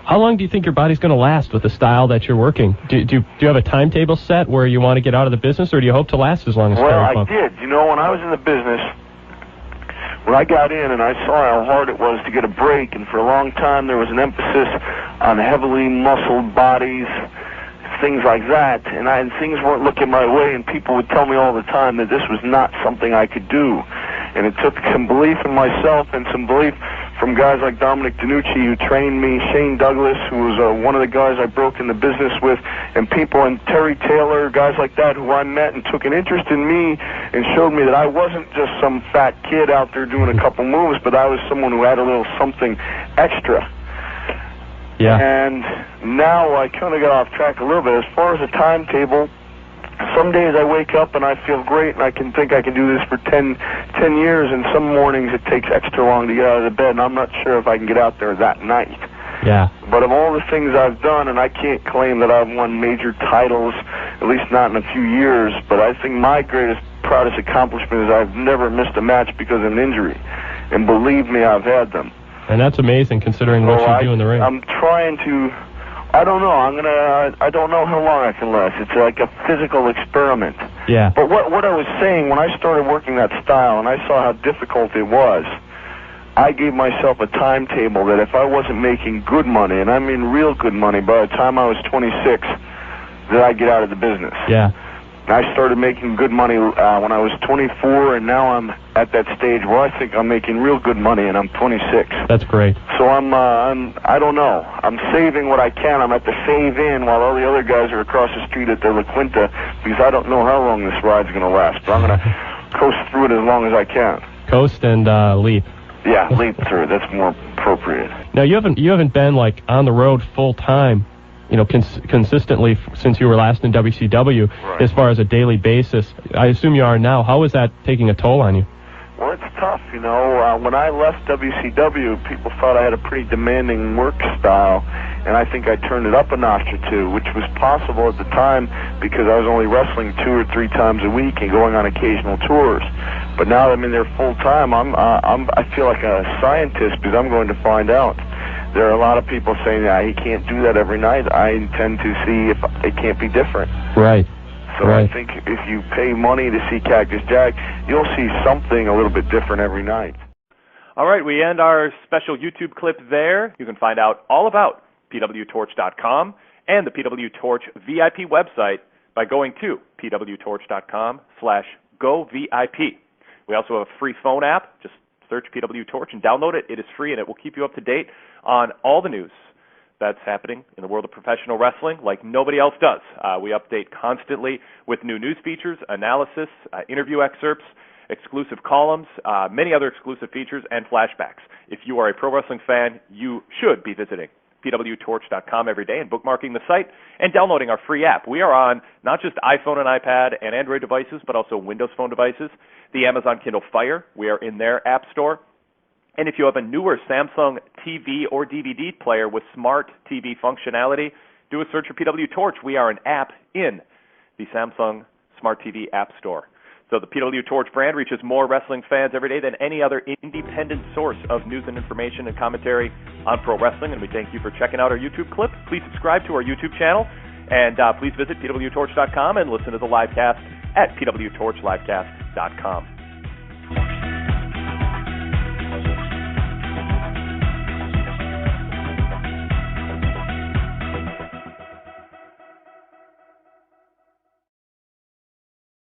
How long do you think your body's going to last with the style that you're working? Do you have a timetable set where you want to get out of the business, or do you hope to last as long as Well, Terry Funk? I did. You know, when I was in the business, when I got in and I saw how hard it was to get a break, and for a long time there was an emphasis on heavily muscled bodies, things like that, and things weren't looking my way, and people would tell me all the time that this was not something I could do. And it took some belief in myself and some belief from guys like Dominic DiNucci, who trained me, Shane Douglas, who was one of the guys I broke in the business with, and people, and Terry Taylor, guys like that who I met and took an interest in me and showed me that I wasn't just some fat kid out there doing a couple moves, but I was someone who had a little something extra. Yeah. And now I kind of got off track a little bit. As far as the timetable, some days I wake up and I feel great and I can think I can do this for 10 years, and some mornings it takes extra long to get out of the bed, and I'm not sure if I can get out there that night. Yeah. But of all the things I've done, and I can't claim that I've won major titles, at least not in a few years, but I think my greatest, proudest accomplishment is I've never missed a match because of an injury. And believe me, I've had them. And that's amazing considering what you do in the ring. I'm trying to, I don't know, I don't know how long I can last. It's like a physical experiment. Yeah. But what I was saying, when I started working that style and I saw how difficult it was, I gave myself a timetable that if I wasn't making good money, and I mean real good money, by the time I was 26, that I'd get out of the business. Yeah. I started making good money when I was 24, and now I'm at that stage where I think I'm making real good money, and I'm 26. That's great. So I don't know. I'm saving what I can. I'm at the save in while all the other guys are across the street at their La Quinta, because I don't know how long this ride's going to last. But I'm going to coast through it as long as I can. Coast and leap. Yeah, leap through it. That's more appropriate. Now you haven't been like on the road full time, you know, consistently since you were last in WCW, right, as far as a daily basis. I assume you are now. How is that taking a toll on you? Well, it's tough, you know. When I left WCW, people thought I had a pretty demanding work style, and I think I turned it up a notch or two, which was possible at the time because I was only wrestling 2 or 3 times a week and going on occasional tours. But now that I'm in there full time, I feel like a scientist because I'm going to find out. There are a lot of people saying that he can't do that every night. I intend to see if it can't be different. Right. So right. I think if you pay money to see Cactus Jack, you'll see something a little bit different every night. All right, we end our special YouTube clip there. You can find out all about pwtorch.com and the PW Torch VIP website by going to pwtorch.com/govip. We also have a free phone app. Just search PW Torch and download it. It is free, and it will keep you up to date on all the news that's happening in the world of professional wrestling like nobody else does. We update constantly with new news features, analysis, interview excerpts, exclusive columns, many other exclusive features, and flashbacks. If you are a pro wrestling fan, you should be visiting pwtorch.com every day and bookmarking the site and downloading our free app. We are on not just iPhone and iPad and Android devices, but also Windows Phone devices, the Amazon Kindle Fire. We are in their app store. And if you have a newer Samsung TV or DVD player with smart TV functionality, do a search for PW Torch. We are an app in the Samsung Smart TV App Store. So the PW Torch brand reaches more wrestling fans every day than any other independent source of news and information and commentary on pro wrestling. And we thank you for checking out our YouTube clip. Please subscribe to our YouTube channel. And please visit pwtorch.com and listen to the live cast at pwtorchlivecast.com.